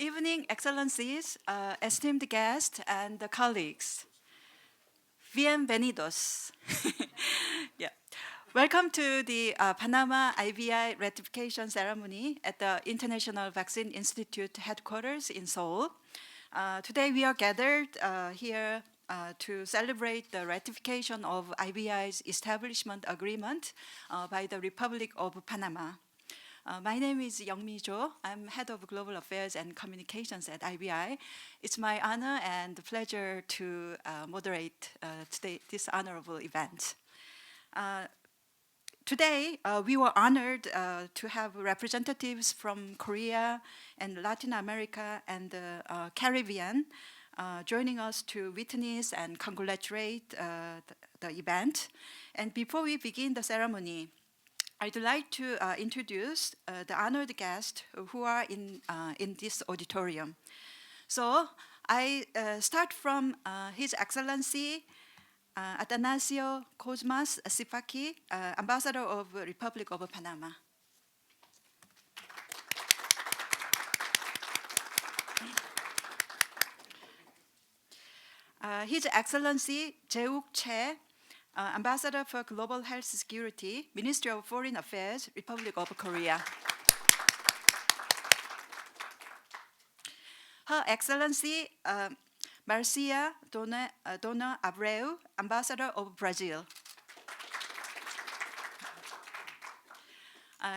evening, Excellencies, esteemed guests, and colleagues. Bienvenidos. Yeah. Welcome to the Panama-IVI ratification ceremony at the International Vaccine Institute headquarters in Seoul. Today we are gathered here to celebrate the ratification of IVI's establishment agreement by the Republic of Panama. My name is Youngmi Jo. I'm Head of Global Affairs and Communications at IVI. It's my honor and pleasure to moderate this honorable event. Today, we were honored to have representatives from Korea and Latin America and the Caribbean joining us to witness and congratulate the event. And before we begin the ceremony, I'd like to introduce the honored guests who are in this auditorium. So I start from His Excellency Atanasio Cosmas Sifaki, Ambassador of Republic of Panama. His Excellency Jae Wook Choi, Ambassador for Global Health Security, Ministry of Foreign Affairs, Republic of Korea. Her Excellency Marcia Dona Abreu, Ambassador of Brazil.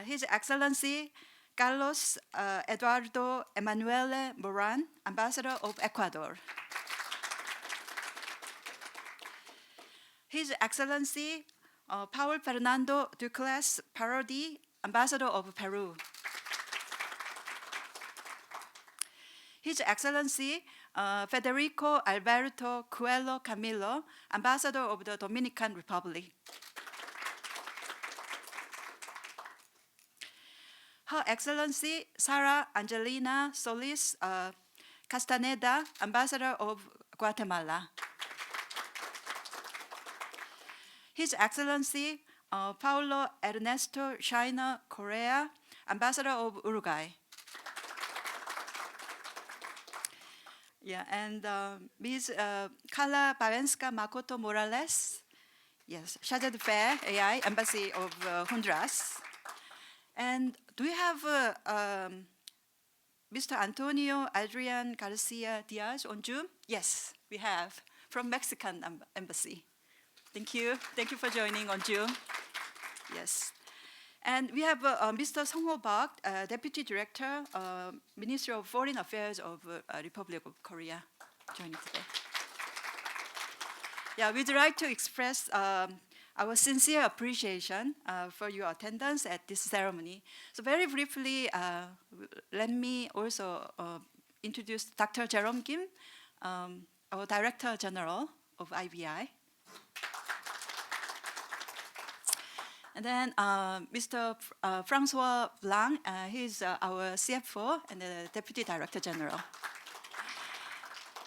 His Excellency Carlos Eduardo Emanuele Moran, Ambassador of Ecuador. His Excellency Paul Fernando Duclas Parodi, Ambassador of Peru. His Excellency Federico Alberto Coelho Camilo, Ambassador of the Dominican Republic. Her Excellency Sara Angelina Solis Castaneda, Ambassador of Guatemala. His Excellency Paulo Ernesto Scheiner Correa, Ambassador of Uruguay. Yeah, and Ms. Carla Bawenska Makoto Morales, yes, Charge d'Affaires AI, Embassy of Honduras. And do we have Mr. Antonio Adrian Garcia Diaz on Zoom? Yes, we have, from Mexican Embassy. Thank you. Thank you for joining on Zoom. Yes. And we have Mr. Song Ho Park, Deputy Director, Ministry of Foreign Affairs of Republic of Korea, joining today. Yeah, we'd like to express our sincere appreciation for your attendance at this ceremony. So very briefly, let me also introduce Dr. Jerome Kim, our Director General of IVI. And then Mr. Francois Blanc, he's our CFO and the Deputy Director General.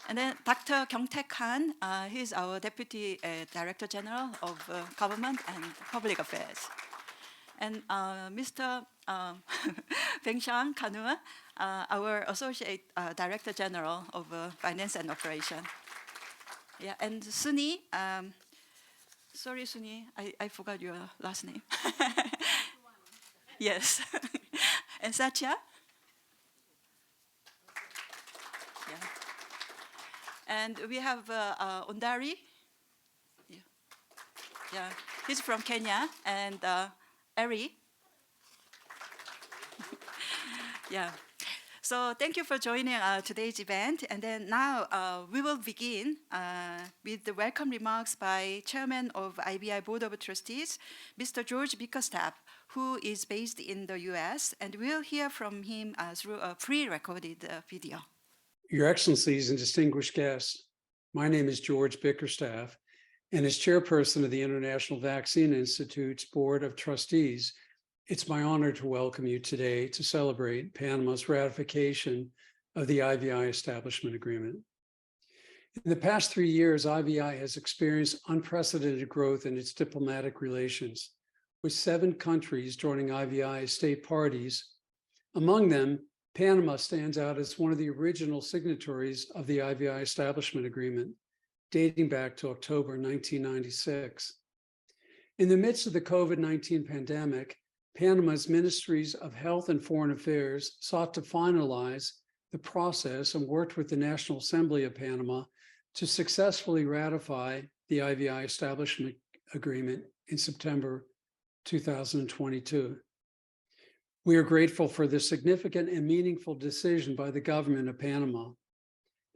And then Dr. Kyung-taek Han, he's our Deputy Director General of Government and Public Affairs. And Mr. Beng-shang Kanu, our Associate Director General of Finance and Operation. Yeah, and Suni, sorry, Suni, I forgot your last name. Yes. And Satya? Yeah. And we have Ondari. Yeah. Yeah, he's from Kenya. And Eri. Yeah. So thank you for joining today's event. And then now we will begin with the welcome remarks by Chairman of IVI Board of Trustees, Mr. George Bickerstaff, who is based in the US, and we'll hear from him through a pre-recorded video. Your Excellencies and distinguished guests, my name is George Bickerstaff, and as chairperson of the International Vaccine Institute's Board of Trustees, it's my honor to welcome you today to celebrate Panama's ratification of the IVI Establishment Agreement. In the past 3 years, IVI has experienced unprecedented growth in its diplomatic relations, with 7 countries joining IVI as state parties, among them Panama stands out as one of the original signatories of the IVI Establishment Agreement, dating back to October 1996. In the midst of the COVID-19 pandemic, Panama's Ministries of Health and Foreign Affairs sought to finalize the process and worked with the National Assembly of Panama to successfully ratify the IVI Establishment Agreement in September 2022. We are grateful for this significant and meaningful decision by the government of Panama,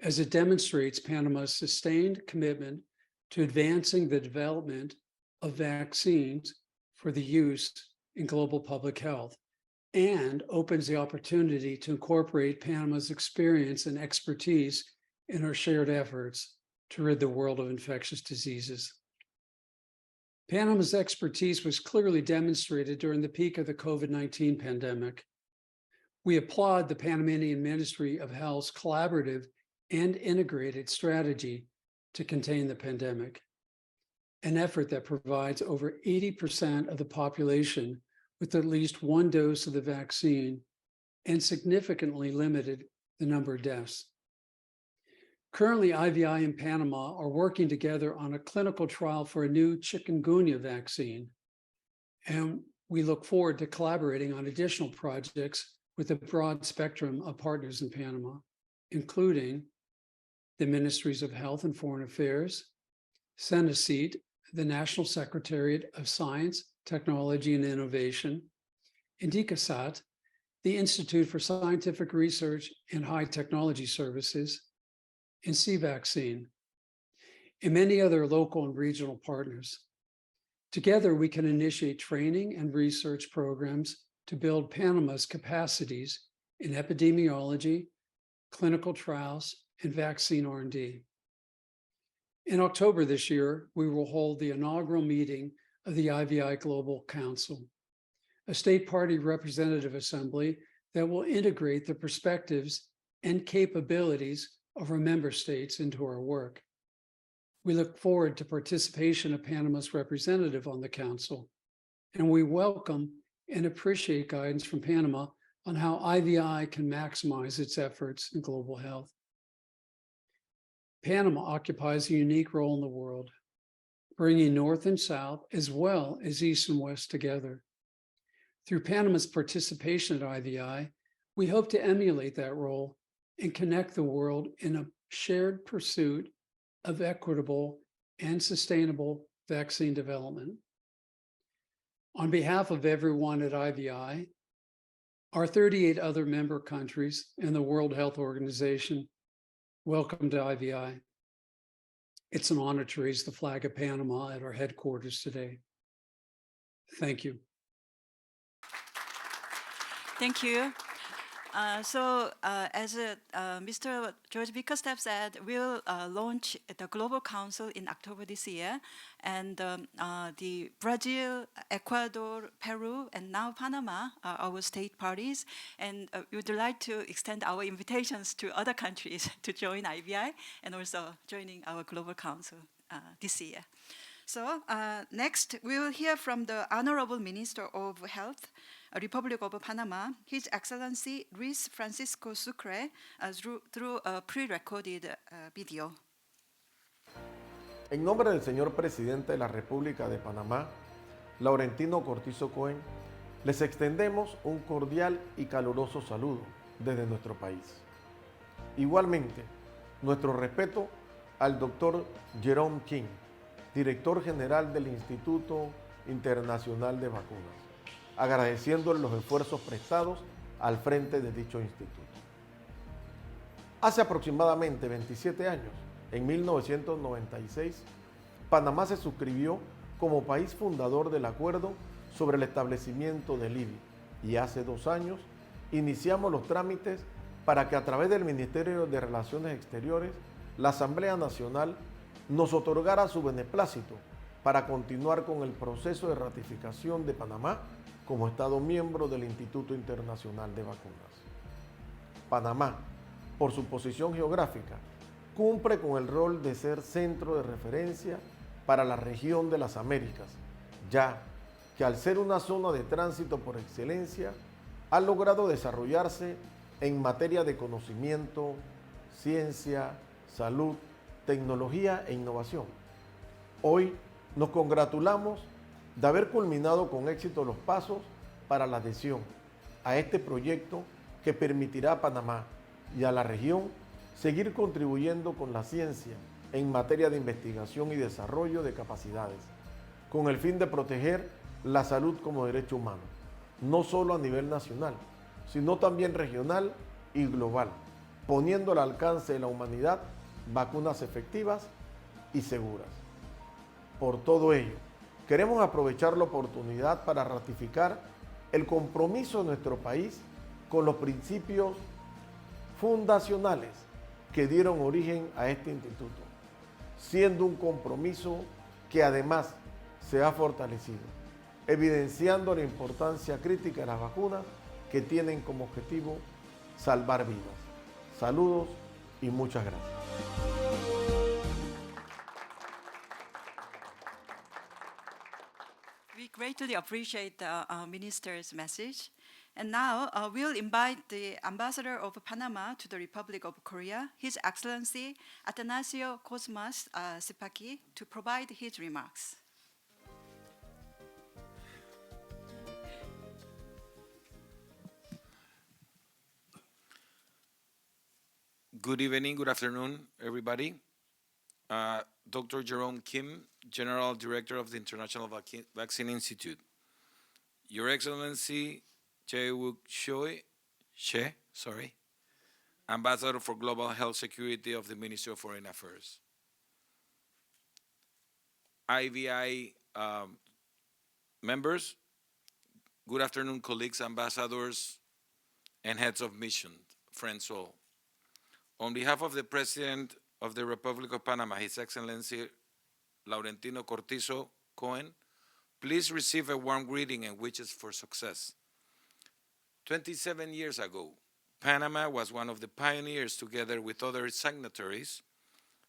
as it demonstrates Panama's sustained commitment to advancing the development of vaccines for the use in global public health, and opens the opportunity to incorporate Panama's experience and expertise in our shared efforts to rid the world of infectious diseases. Panama's expertise was clearly demonstrated during the peak of the COVID-19 pandemic. We applaud the Panamanian Ministry of Health's collaborative and integrated strategy to contain the pandemic, an effort that provides over 80% of the population with at least one dose of the vaccine and significantly limited the number of deaths. Currently, IVI and Panama are working together on a clinical trial for a new chikungunya vaccine, and we look forward to collaborating on additional projects with a broad spectrum of partners in Panama, including the Ministries of Health and Foreign Affairs, Senasit, the National Secretariat of Science, Technology and Innovation, INDICASAT, the Institute for Scientific Research and High Technology Services, and C-Vaccine, and many other local and regional partners. Together, we can initiate training and research programs to build Panama's capacities in epidemiology, clinical trials, and vaccine R&D. In October this year, we will hold the inaugural meeting of the IVI Global Council, a state party representative assembly that will integrate the perspectives and capabilities of our member states into our work. We look forward to participation of Panama's representative on the council, and we welcome and appreciate guidance from Panama on how IVI can maximize its efforts in global health. Panama occupies a unique role in the world, bringing North and South as well as East and West together. Through Panama's participation at IVI, we hope to emulate that role and connect the world in a shared pursuit of equitable and sustainable vaccine development. On behalf of everyone at IVI, our 38 other member countries, and the World Health Organization, welcome to IVI. It's an honor to raise the flag of Panama at our headquarters today. Thank you. Thank you. As Mr. George Bickerstaff said, we'll launch the Global Council in October this year, and the Brazil, Ecuador, Peru, and now Panama are our state parties, and we would like to extend our invitations to other countries to join IVI and also joining our Global Council this year. So next, we will hear from the Honorable Minister of Health, Republic of Panama, His Excellency Luis Francisco Sucre, through a pre-recorded video. En nombre del señor Presidente de la República de Panamá, Laurentino Cortizo Cohen, les extendemos un cordial y caluroso saludo desde nuestro país. Igualmente, nuestro respeto al Dr. Jerome King, Director General del Instituto Internacional de Vacunas, agradeciéndole los esfuerzos prestados al frente de dicho instituto. Hace aproximadamente 27 años, en 1996, Panamá se suscribió como país fundador del Acuerdo sobre el establecimiento del IVI, y hace 2 años iniciamos los trámites para que a través del Ministerio de Relaciones Exteriores, la Asamblea Nacional nos otorgara su beneplácito para continuar con el proceso de ratificación de Panamá como Estado miembro del Instituto Internacional de Vacunas. Panamá, por su posición geográfica, cumple con el rol de ser centro de referencia para la región de las Américas, ya que al ser una zona de tránsito por excelencia, ha logrado desarrollarse en materia de conocimiento, ciencia, salud, tecnología e innovación. Hoy nos congratulamos de haber culminado con éxito los pasos para la adhesión a este proyecto que permitirá a Panamá y a la región seguir contribuyendo con la ciencia en materia de investigación y desarrollo de capacidades, con el fin de proteger la salud como derecho humano, no solo a nivel nacional, sino también regional y global, poniendo al alcance de la humanidad vacunas efectivas y seguras. Por todo ello, queremos aprovechar la oportunidad para ratificar el compromiso de nuestro país con los principios fundacionales que dieron origen a este instituto, siendo un compromiso que además se ha fortalecido, evidenciando la importancia crítica de las vacunas que tienen como objetivo salvar vidas. Saludos y muchas gracias. We greatly appreciate our minister's message. And now we'll invite the Ambassador of Panama to the Republic of Korea, His Excellency Atanasio Cosmas Sipaki, to provide his remarks. Good evening, good afternoon, everybody. Dr. Jerome Kim, General Director of the International Vaccine Institute. Your Excellency, Jae Wook Choi, Ambassador for Global Health Security of the Ministry of Foreign Affairs. IVI members, good afternoon, colleagues, ambassadors, and heads of mission, friends all. On behalf of the President of the Republic of Panama, His Excellency Laurentino Cortizo Cohen, please receive a warm greeting and wishes for success. 27 years ago, Panama was one of the pioneers, together with other signatories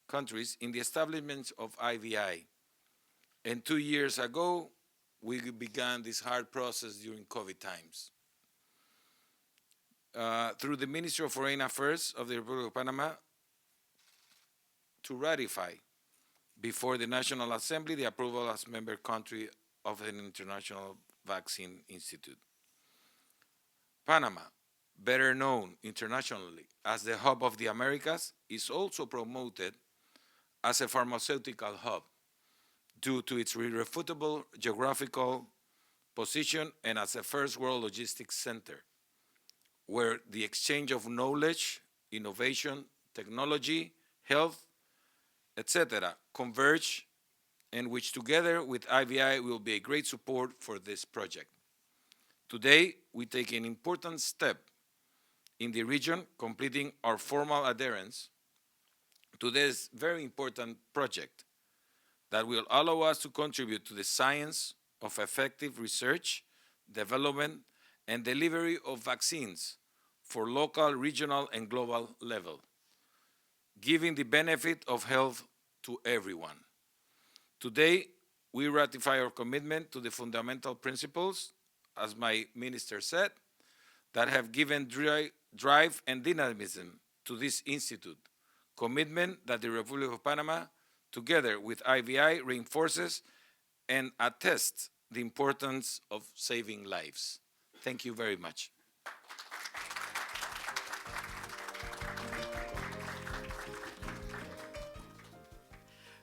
countries, in the establishment of IVI. And 2 years ago, we began this hard process during COVID times. Through the Ministry of Foreign Affairs of the Republic of Panama, to ratify before the National Assembly the approval as member country of an international vaccine institute. Panama, better known internationally as the hub of the Americas, is also promoted as a pharmaceutical hub due to its irrefutable geographical position and as a first world logistics center, where the exchange of knowledge, innovation, technology, health, etc. converge, and which together with IVI will be a great support for this project. Today, we take an important step in the region, completing our formal adherence to this very important project that will allow us to contribute to the science of effective research, development, and delivery of vaccines for local, regional, and global level, giving the benefit of health to everyone. Today, we ratify our commitment to the fundamental principles, as my minister said, that have given drive and dynamism to this institute, commitment that the Republic of Panama, together with IVI, reinforces and attests the importance of saving lives. Thank you very much.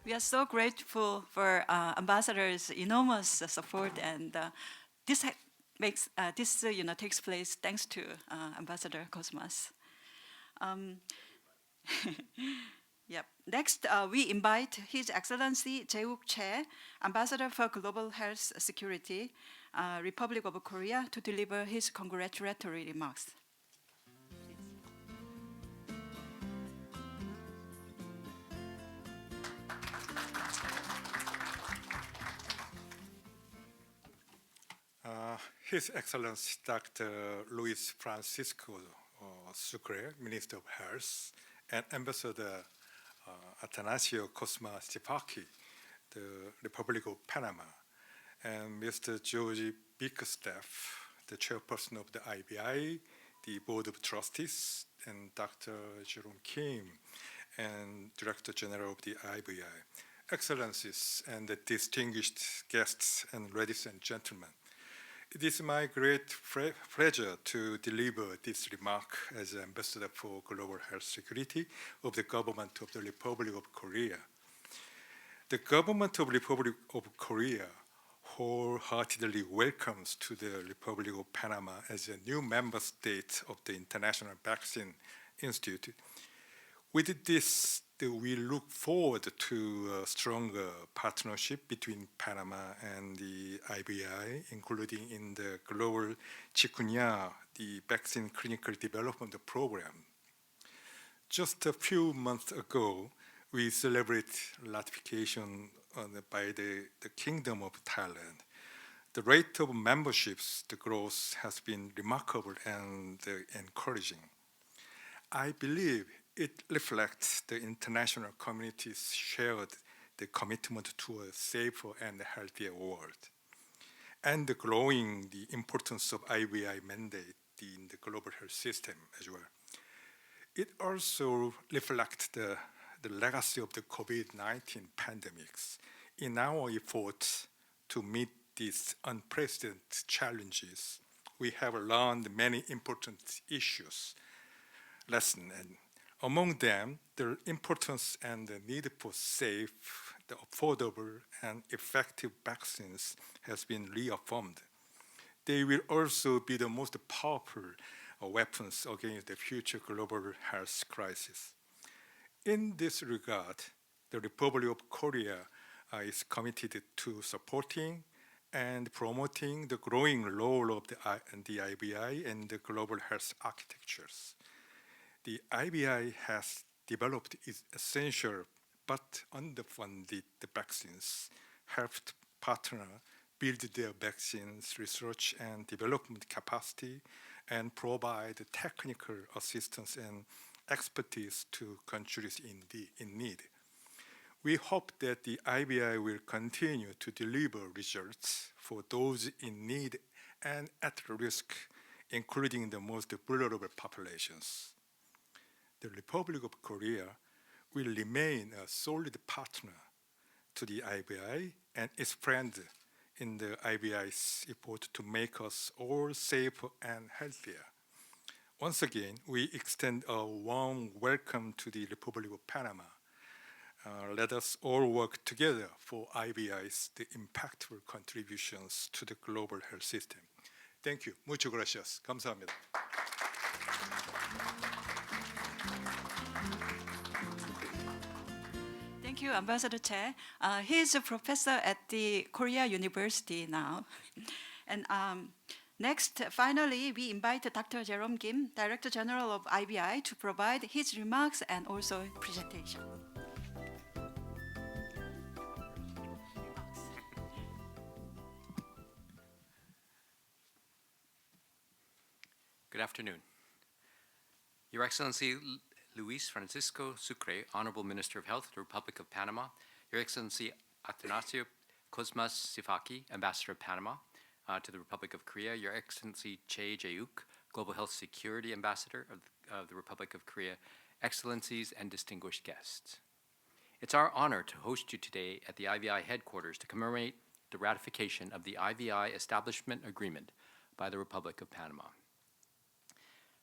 We are so grateful for Ambassador's enormous support, and this takes place thanks to Ambassador Cosmas. Yep. Next, we invite His Excellency Jae Wook Choi, Ambassador for Global Health Security, Republic of Korea, to deliver his congratulatory remarks. His Excellency Dr. Luis Francisco Sucre, Minister of Health, and Ambassador Atanasio Cosmas Sipaki, the Republic of Panama, and Mr. George Bickerstaff, the chairperson of the IVI, the Board of Trustees, and Dr. Jerome Kim, and Director General of the IVI, Excellencies and the distinguished guests, and ladies and gentlemen. It is my great pleasure to deliver this remark as Ambassador for Global Health Security of the Government of the Republic of Korea. The Government of the Republic of Korea wholeheartedly welcomes to the Republic of Panama as a new member state of the International Vaccine Institute. With this, we look forward to a stronger partnership between Panama and the IVI, including in the global chikungunya, the vaccine clinical development program. Just a few months ago, we celebrated ratification by the Kingdom of Thailand. The rate of memberships, the growth has been remarkable and encouraging. I believe it reflects the international community's shared the commitment to a safer and healthier world, and the growing the importance of IVI mandate in the global health system as well. It also reflects the legacy of the COVID-19 pandemics in our efforts to meet these unprecedented challenges. We have learned many important lessons, and among them, the importance and the need for safe, the affordable, and effective vaccines has been reaffirmed. They will also be the most powerful weapons against the future global health crisis. In this regard, the Republic of Korea is committed to supporting and promoting the growing role of the IVI and the global health architectures. The IVI has developed its essential but underfunded vaccines, helped partners build their vaccines research and development capacity, and provide technical assistance and expertise to countries in need. We hope that the IVI will continue to deliver results for those in need and at risk, including the most vulnerable populations. The Republic of Korea will remain a solid partner to the IVI and its friend in the IVI's effort to make us all safer and healthier. Once again, we extend a warm welcome to the Republic of Panama. Let us all work together for IVI's the impactful contributions to the global health system. Thank you. Muchas gracias. 감사합니다. Thank you, Ambassador Chae. He's a professor at the Korea University now. And next, finally, we invite Dr. Jerome Kim, Director General of IVI, to provide his remarks and also presentation. Good afternoon. Your Excellency Luis Francisco Sucre, Honorable Minister of Health, the Republic of Panama, Your Excellency Atanasio Cosmas Sifaki, Ambassador of Panama to the Republic of Korea, Your Excellency Jae Wook, Global Health Security Ambassador of the Republic of Korea, Excellencies and distinguished guests. It's our honor to host you today at the IVI headquarters to commemorate the ratification of the IVI Establishment Agreement by the Republic of Panama.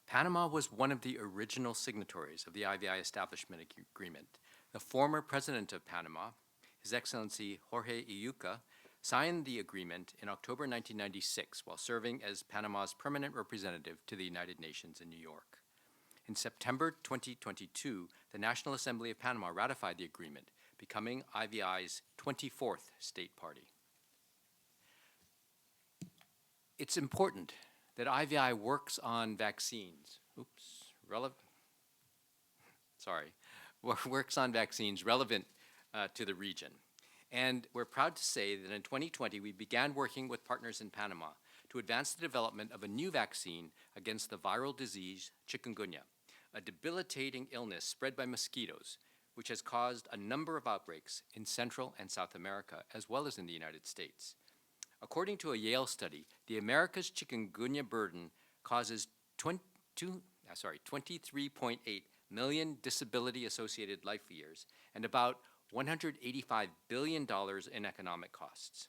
Panama was one of the original signatories of the IVI Establishment Agreement. The former president of Panama, His Excellency Jorge Iuca, signed the agreement in October 1996 while serving as Panama's permanent representative to the United Nations in New York. In September 2022, the National Assembly of Panama ratified the agreement, becoming IVI's 24th state party. It's important that IVI works on vaccines. Works on vaccines relevant to the region. And we're proud to say that in 2020, we began working with partners in Panama to advance the development of a new vaccine against the viral disease chikungunya, a debilitating illness spread by mosquitoes, which has caused a number of outbreaks in Central and South America, as well as in the United States. According to a Yale study, the America's chikungunya burden causes 23.8 million disability-associated life years and about $185 billion in economic costs.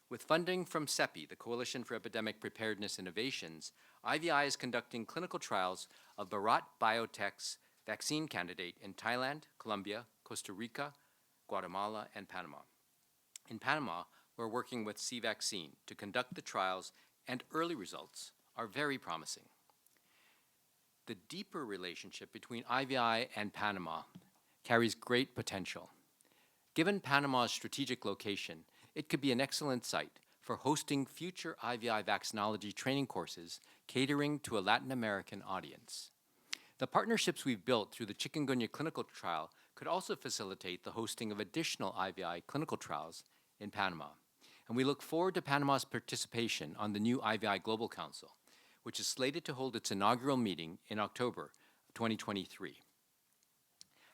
With funding from CEPI, the Coalition for Epidemic Preparedness Innovations, IVI is conducting clinical trials of Bharat Biotech's vaccine candidate in Thailand, Colombia, Costa Rica, Guatemala, and Panama. In Panama, we're working with C-Vaccine to conduct the trials, and early results are very promising. The deeper relationship between IVI and Panama carries great potential. Given Panama's strategic location, it could be an excellent site for hosting future IVI vaccinology training courses catering to a Latin American audience. The partnerships we've built through the chikungunya clinical trial could also facilitate the hosting of additional IVI clinical trials in Panama. And we look forward to Panama's participation on the new IVI Global Council, which is slated to hold its inaugural meeting in October of 2023.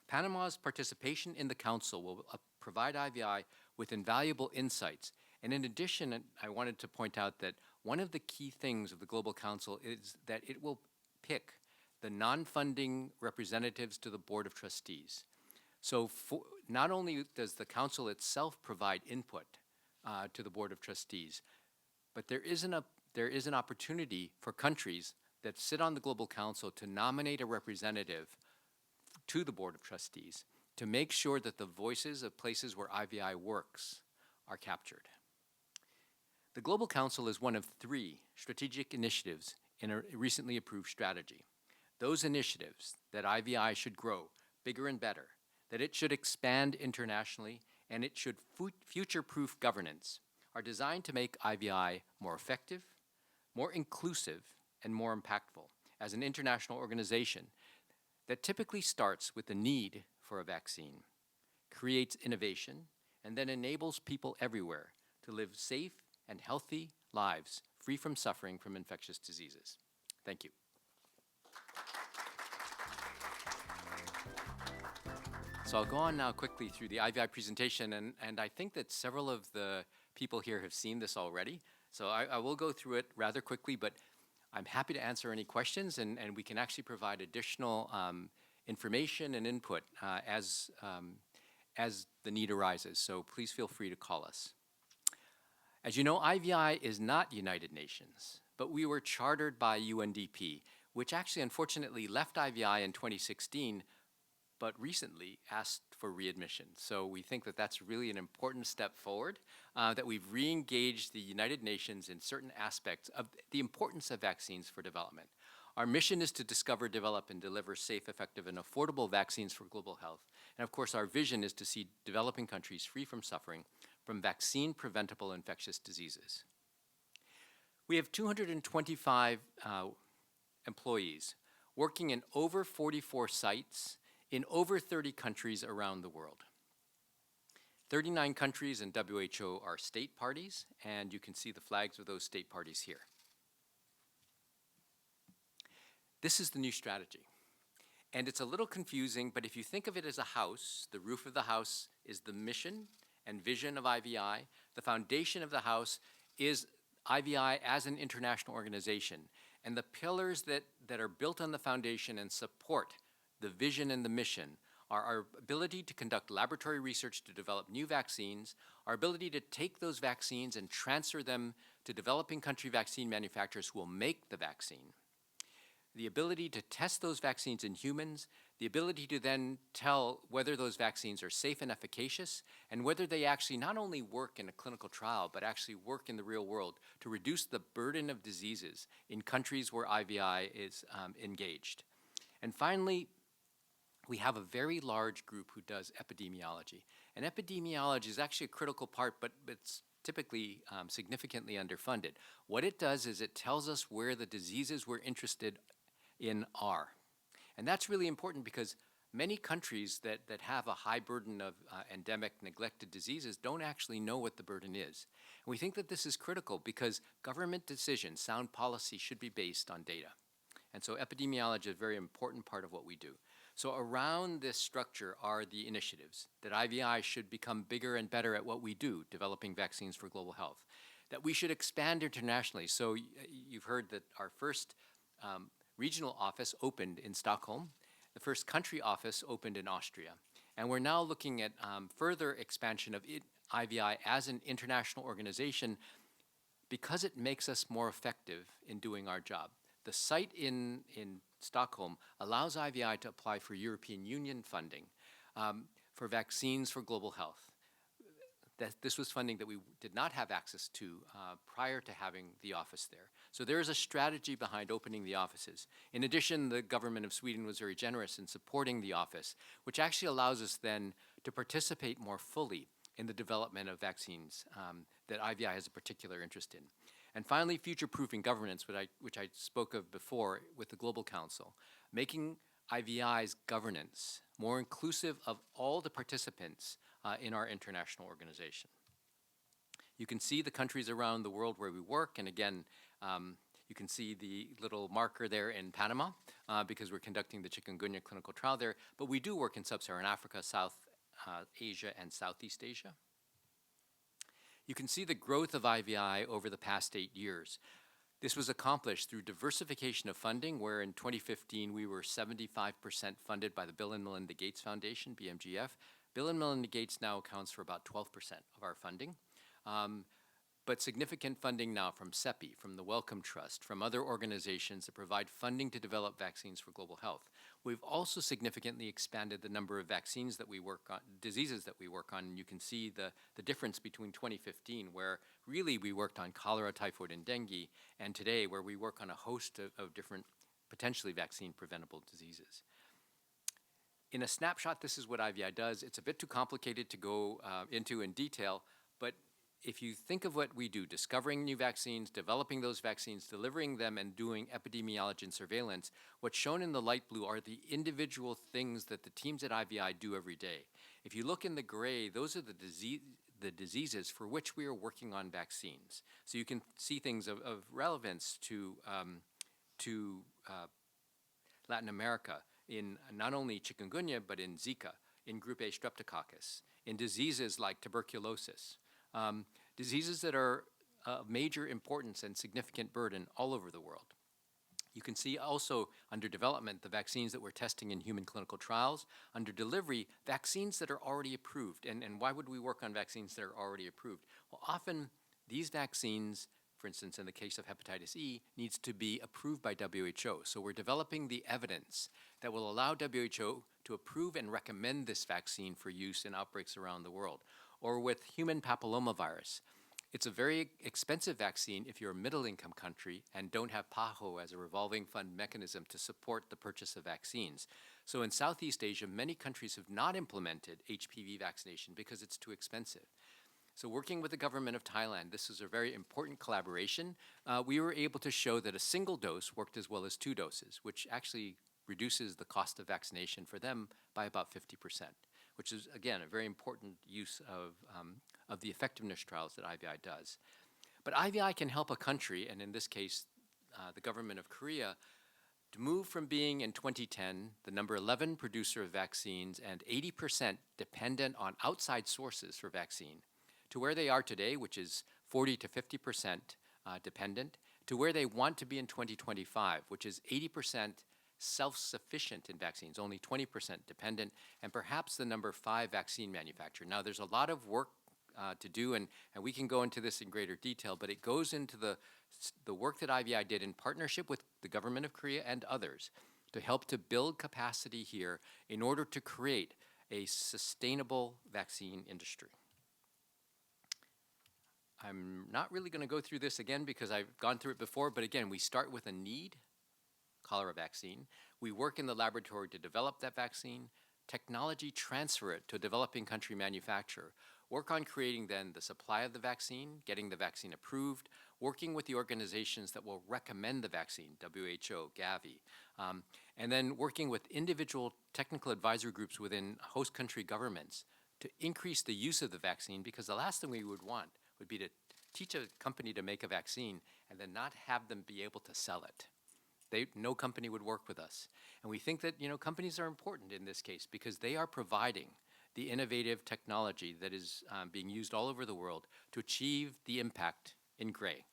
Panama's participation in the Council will provide IVI with invaluable insights. And in addition, I wanted to point out that one of the key things of the Global Council is that it will pick the non-funding representatives to the Board of Trustees. So not only does the Council itself provide input to the Board of Trustees, but there is an opportunity for countries that sit on the Global Council to nominate a representative to the Board of Trustees to make sure that the voices of places where IVI works are captured. The Global Council is one of 3 strategic initiatives in a recently approved strategy. Those initiatives that IVI should grow bigger and better, that it should expand internationally, and it should future-proof governance are designed to make IVI more effective, more inclusive, and more impactful as an international organization that typically starts with the need for a vaccine, creates innovation, and then enables people everywhere to live safe and healthy lives free from suffering from infectious diseases. Thank you. So I'll go on now quickly through the IVI presentation, and I think that several of the people here have seen this already. So I will go through it rather quickly, but I'm happy to answer any questions, and we can actually provide additional information and input as the need arises. So please feel free to call us. As you know, IVI is not United Nations, but we were chartered by UNDP, which actually unfortunately left IVI in 2016, but recently asked for readmission. So we think that that's really an important step forward, that we've re-engaged the United Nations in certain aspects of the importance of vaccines for development. Our mission is to discover, develop, and deliver safe, effective, and affordable vaccines for global health. And of course, our vision is to see developing countries free from suffering from vaccine-preventable infectious diseases. We have 225 employees working in over 44 sites in over 30 countries around the world. 39 countries in WHO are state parties, and you can see the flags of those state parties here. This is the new strategy. And it's a little confusing, but if you think of it as a house, the roof of the house is the mission and vision of IVI. The foundation of the house is IVI as an international organization. And the pillars that are built on the foundation and support the vision and the mission are our ability to conduct laboratory research to develop new vaccines, our ability to take those vaccines and transfer them to developing country vaccine manufacturers who will make the vaccine, the ability to test those vaccines in humans, the ability to then tell whether those vaccines are safe and efficacious, and whether they actually not only work in a clinical trial, but actually work in the real world to reduce the burden of diseases in countries where IVI is engaged. And finally, we have a very large group who does epidemiology. And epidemiology is actually a critical part, but it's typically significantly underfunded. What it does is it tells us where the diseases we're interested in are. And that's really important because many countries that have a high burden of endemic neglected diseases don't actually know what the burden is. And we think that this is critical because government decisions, sound policy, should be based on data. And so epidemiology is a very important part of what we do. So around this structure are the initiatives that IVI should become bigger and better at what we do, developing vaccines for global health, that we should expand internationally. So you've heard that our first regional office opened in Stockholm. The first country office opened in Austria. And we're now looking at further expansion of IVI as an international organization because it makes us more effective in doing our job. The site in Stockholm allows IVI to apply for European Union funding for vaccines for global health. This was funding that we did not have access to prior to having the office there. So there is a strategy behind opening the offices. In addition, the government of Sweden was very generous in supporting the office, which actually allows us then to participate more fully in the development of vaccines that IVI has a particular interest in. And finally, future-proofing governance, which I spoke of before with the Global Council, making IVI's governance more inclusive of all the participants in our international organization. You can see the countries around the world where we work, and again, you can see the little marker there in Panama because we're conducting the chikungunya clinical trial there, but we do work in sub-Saharan Africa, South Asia, and Southeast Asia. You can see the growth of IVI over the past 8 years. This was accomplished through diversification of funding, where in 2015 we were 75% funded by the Bill and Melinda Gates Foundation, BMGF. Bill and Melinda Gates now accounts for about 12% of our funding. But significant funding now from CEPI, from the Wellcome Trust, from other organizations that provide funding to develop vaccines for global health. We've also significantly expanded the number of vaccines that we work on, diseases that we work on, and you can see the difference between 2015, where really we worked on cholera, typhoid, and dengue, and today where we work on a host of different potentially vaccine-preventable diseases. In a snapshot, this is what IVI does. It's a bit too complicated to go into in detail, but if you think of what we do, discovering new vaccines, developing those vaccines, delivering them, and doing epidemiology and surveillance, what's shown in the light blue are the individual things that the teams at IVI do every day. If you look in the gray, those are the diseases for which we are working on vaccines. So you can see things of relevance to Latin America in not only chikungunya, but in Zika, in group A streptococcus, in diseases like tuberculosis. Diseases that are of major importance and significant burden all over the world. You can see also under development the vaccines that we're testing in human clinical trials. Under delivery, vaccines that are already approved. And why would we work on vaccines that are already approved? Well, often these vaccines, for instance, in the case of hepatitis E, needs to be approved by WHO. So we're developing the evidence that will allow WHO to approve and recommend this vaccine for use in outbreaks around the world. Or with human papillomavirus. It's a very expensive vaccine if you're a middle-income country and don't have PAHO as a revolving fund mechanism to support the purchase of vaccines. So in Southeast Asia, many countries have not implemented HPV vaccination because it's too expensive. So working with the government of Thailand, this is a very important collaboration. We were able to show that a single dose worked as well as 2 doses, which actually reduces the cost of vaccination for them by about 50%. Which is, again, a very important use of the effectiveness trials that IVI does. But IVI can help a country, and in this case, the government of Korea, to move from being, in 2010, the number 11 producer of vaccines and 80% dependent on outside sources for vaccine, to where they are today, which is 40 to 50% dependent, to where they want to be in 2025, which is 80% self-sufficient in vaccines, only 20% dependent, and perhaps the number 5 vaccine manufacturer. Now, there's a lot of work to do, and we can go into this in greater detail, but it goes into the work that IVI did in partnership with the government of Korea and others to help to build capacity here in order to create a sustainable vaccine industry. I'm not really going to go through this again because I've gone through it before, but again, we start with a need, cholera vaccine. We work in the laboratory to develop that vaccine, technology transfer it to a developing country manufacturer, work on creating then the supply of the vaccine, getting the vaccine approved, working with the organizations that will recommend the vaccine, WHO, Gavi, and then working with individual technical advisory groups within host country governments to increase the use of the vaccine, because the last thing we would want would be to teach a company to make a vaccine and then not have them be able to sell it. No company would work with us. And we think that, companies are important in this case because they are providing the innovative technology that is being used all over the world to achieve the impact in gray.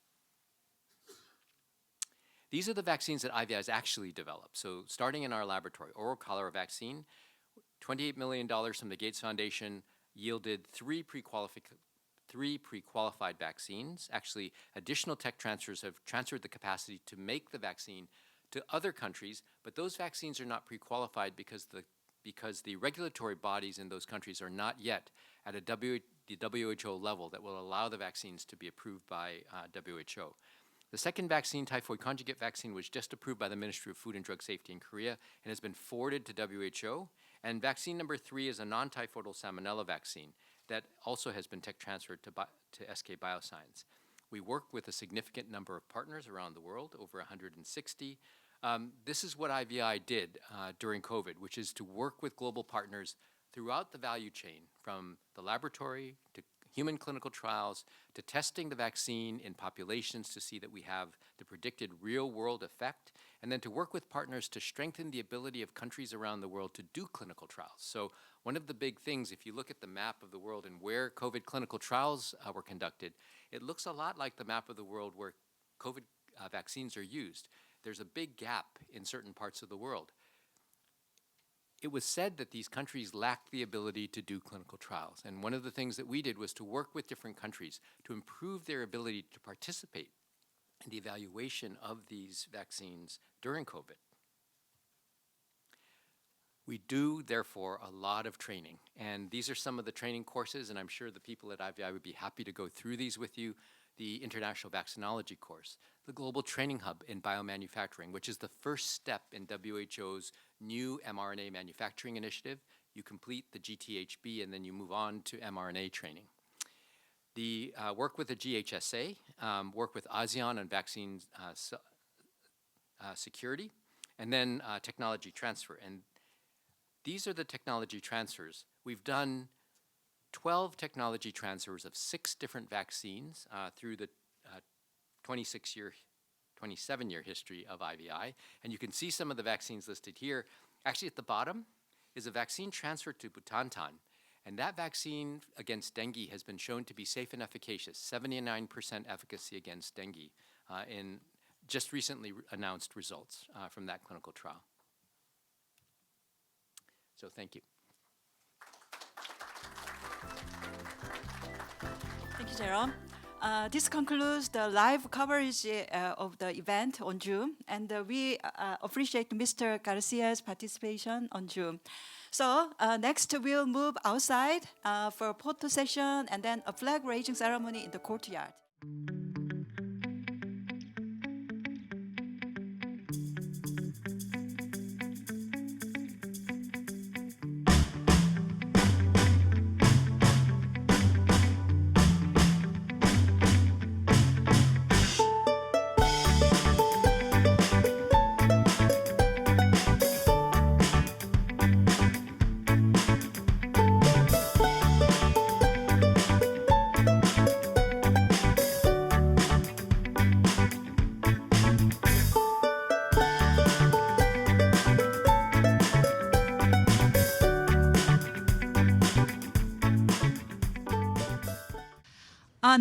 These are the vaccines that IVI has actually developed. So starting in our laboratory, oral cholera vaccine, $28 million from the Gates Foundation yielded three pre-qualified vaccines. Actually, additional tech transfers have transferred the capacity to make the vaccine to other countries, but those vaccines are not pre-qualified because the regulatory bodies in those countries are not yet at the WHO level that will allow the vaccines to be approved by WHO. The second vaccine, typhoid conjugate vaccine, was just approved by the Ministry of Food and Drug Safety in Korea and has been forwarded to WHO. And vaccine number 3 is a non-typhoidal salmonella vaccine that also has been tech transferred to SK Bioscience. We work with a significant number of partners around the world, over 160. This is what IVI did during COVID, which is to work with global partners throughout the value chain, from the laboratory to human clinical trials, to testing the vaccine in populations to see that we have the predicted real-world effect, and then to work with partners to strengthen the ability of countries around the world to do clinical trials. So one of the big things, if you look at the map of the world and where COVID clinical trials were conducted, it looks a lot like the map of the world where COVID vaccines are used. There's a big gap in certain parts of the world. It was said that these countries lacked the ability to do clinical trials. And one of the things that we did was to work with different countries to improve their ability to participate in the evaluation of these vaccines during COVID. We do, therefore, a lot of training. And these are some of the training courses, and I'm sure the people at IVI would be happy to go through these with you. The International Vaccinology course, the Global Training Hub in Biomanufacturing, which is the first step in WHO's new mRNA manufacturing initiative. You complete the GTHB and then you move on to mRNA training. The work with the GHSA, work with ASEAN on vaccine security, and then technology transfer. And these are the technology transfers. We've done 12 technology transfers of 6 different vaccines through the 27-year history of IVI. And you can see some of the vaccines listed here. Actually, at the bottom is a vaccine transferred to Butantan. And that vaccine against dengue has been shown to be safe and efficacious, 79% efficacy against dengue in just recently announced results from that clinical trial. So thank you. Thank you, Jerome. This concludes the live coverage of the event on Zoom, and we appreciate Mr. Garcia's participation on Zoom. So next we'll move outside for a photo session and then a flag raising ceremony in the courtyard.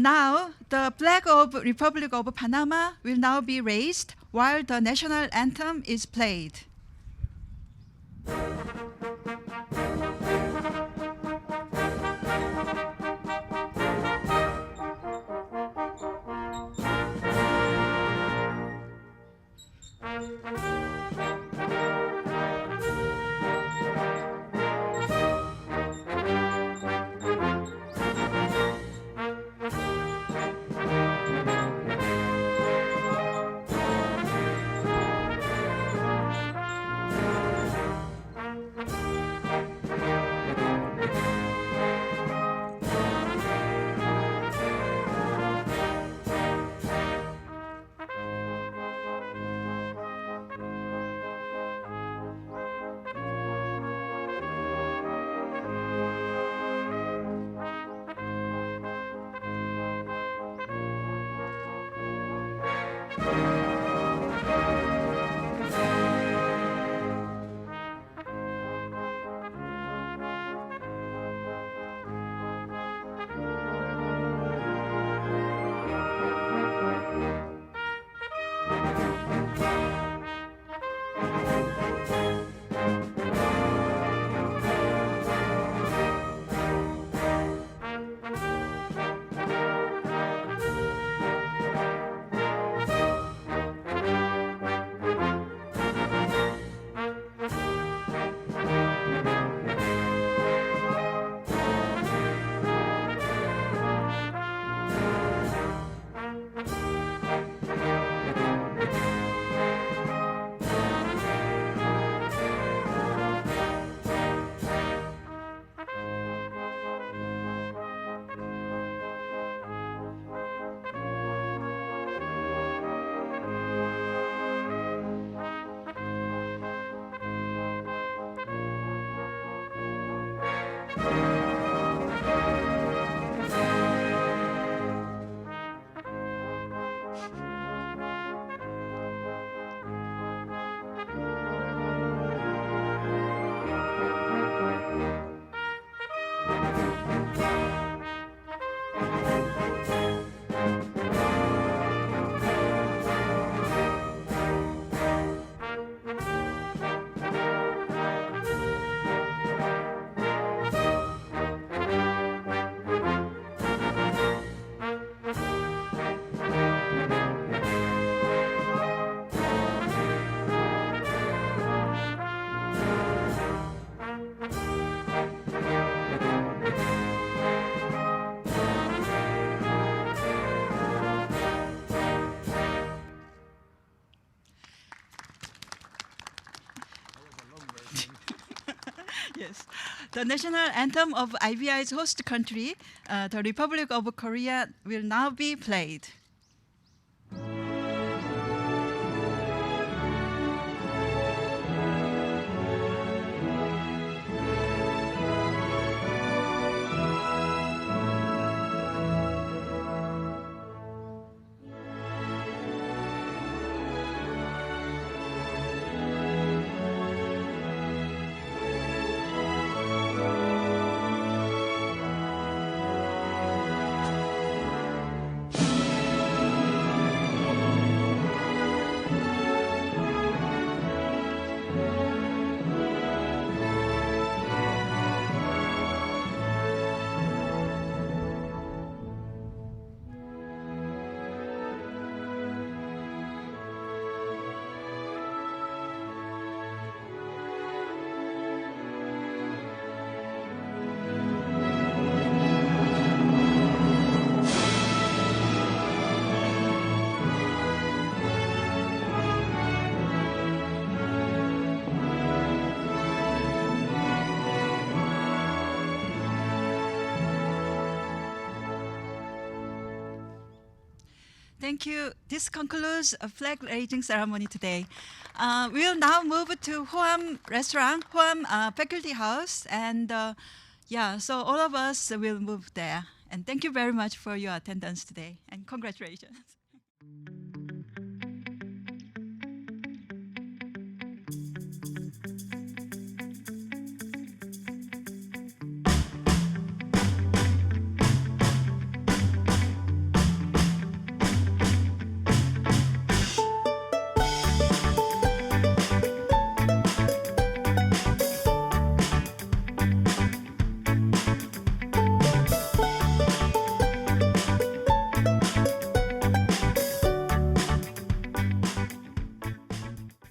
Now, the flag of Republic of Panama will now be raised while the national anthem is played. Yes. The national anthem of IVI's host country, the Republic of Korea, will now be played. Thank you. This concludes a flag raising ceremony today. We'll now move to Hoam Restaurant, Hoam Faculty House, and so all of us will move there. And thank you very much for your attendance today, and congratulations.